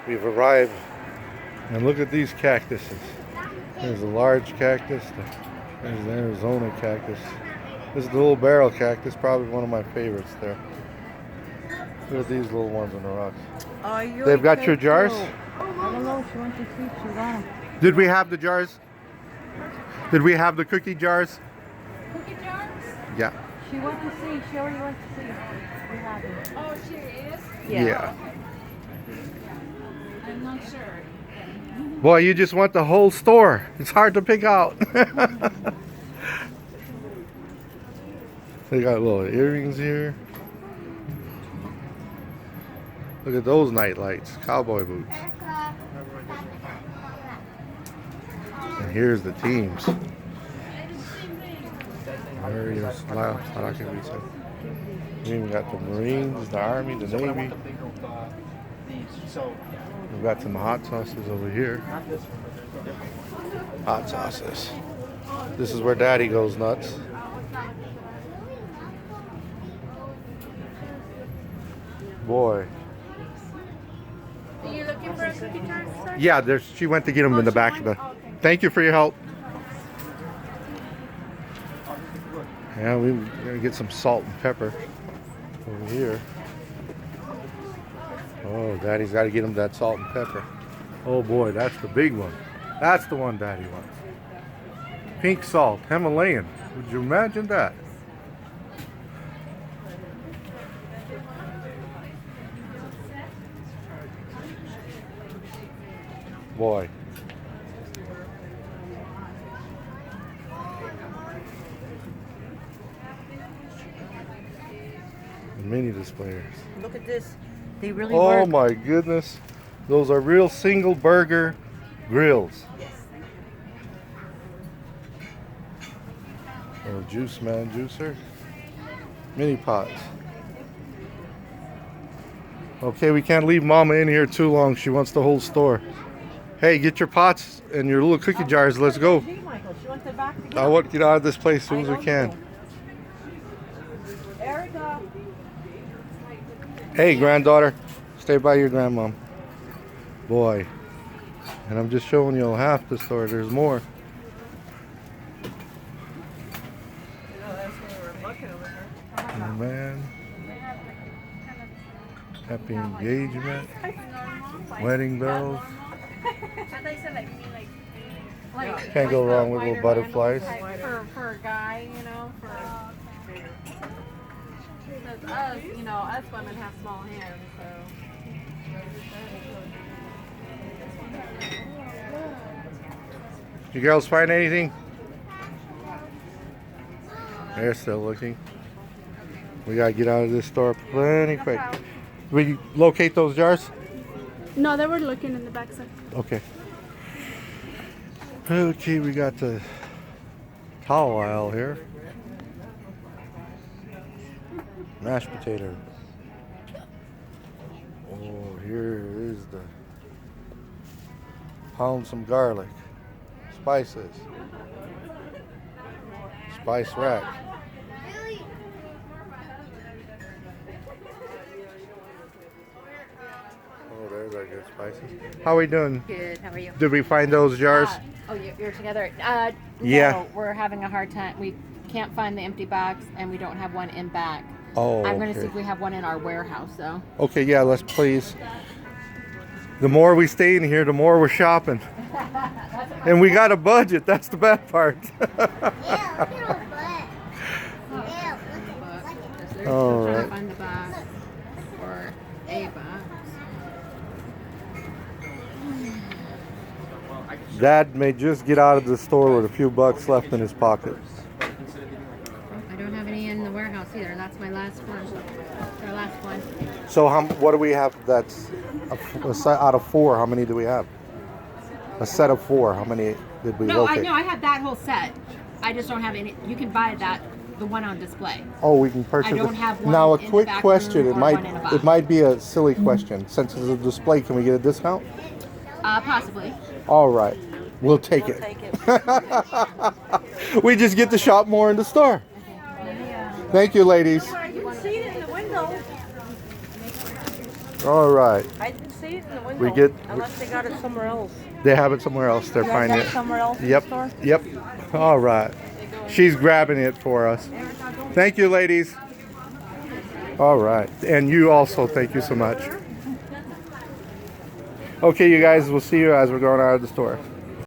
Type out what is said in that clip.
We've arrived, and look at these cactuses. There's a large cactus. There's an Arizona cactus. This is the little barrel cactus, probably one of my favorites there. Look at these little ones on the rocks. They've got your jars? I don't know. She went to sleep. She got them. Did we have the jars? Did we have the cookie jars? Cookie jars? Yeah. She went to see. She already went to see. We have them. Oh, she is? Yeah. I'm not sure. Boy, you just want the whole store. It's hard to pick out. They got little earrings here. Look at those night lights, cowboy boots. And here's the teams. Various we even got the Marines, the Army, the Navy. We've got some hot sauces over here. Hot sauces. This is where Daddy goes nuts. Boy. Are you looking for a cookie jar, sir? Yeah, she went to get them in the back of the... Thank you for your help. Yeah, we're gonna get some salt and pepper over here. Oh, Daddy's got to get him that salt and pepper. Oh boy, that's the big one. That's the one Daddy wants. Pink salt, Himalayan. Would you imagine that? Boy. Mini displayers. Look at this. They really Oh work. my goodness. Those are real single burger grills. Oh, juice man juicer. Mini pots. Okay, we can't leave Mama in here too long. She wants the whole store. Hey, get your pots and your little cookie jars. Let's go. I want to get out of this place as soon as we can. Erica. Hey, granddaughter. Stay by your grandmom. Boy. And I'm just showing you half the store. There's more. Oh, man. Happy engagement. Wedding bells. Can't go wrong with little butterflies. For a guy, you know, because us, you know, us women have small hands, so. You girls find anything? They're still looking. We gotta get out of this store plenty quick. Will you locate those jars? No, they were looking in the back side. Okay. Okay, we got the towel aisle here. Mashed potato. Oh, here is the pound some garlic. Spices. Spice rack. Oh, there's our good spices. How are we doing? Good. How are you? Did we find those jars? Oh, you're together. Yeah. No, we're having a hard time. We can't find the empty box, and we don't have one in back. Oh, I'm going to okay. see if we have one in our warehouse, though. Okay, yeah, let's please. The more we stay in here, the more we're shopping. And we got a budget. That's the bad part. All Trying right. to find the box or a box. Dad may just get out of the store with a few bucks left in his pocket. I don't have any in the warehouse either. That's my last one. Our last one. So what do we have that's a set out of 4? How many do we have? A set of 4. How many did we No, locate? I know. I have that whole set. I just don't have any. You can buy the one on display. Oh, we can purchase I don't it. have one Now a in the quick back question. room It or one in a box. might be a silly question. Since it's a display, can we get a discount? Possibly. All right. We'll take it. Take it. We just get to shop more in the store. Thank you, ladies. You can see it in the window. All right. I didn't see it in the window. We get- unless they got it somewhere else. They have it somewhere else. They're You guys finding got it. somewhere else in the Yep. store? Yep. All right. She's grabbing it for us. Thank you, ladies. All right. And you also, thank you so much. Okay, you guys, we'll see you as we're going out of the store.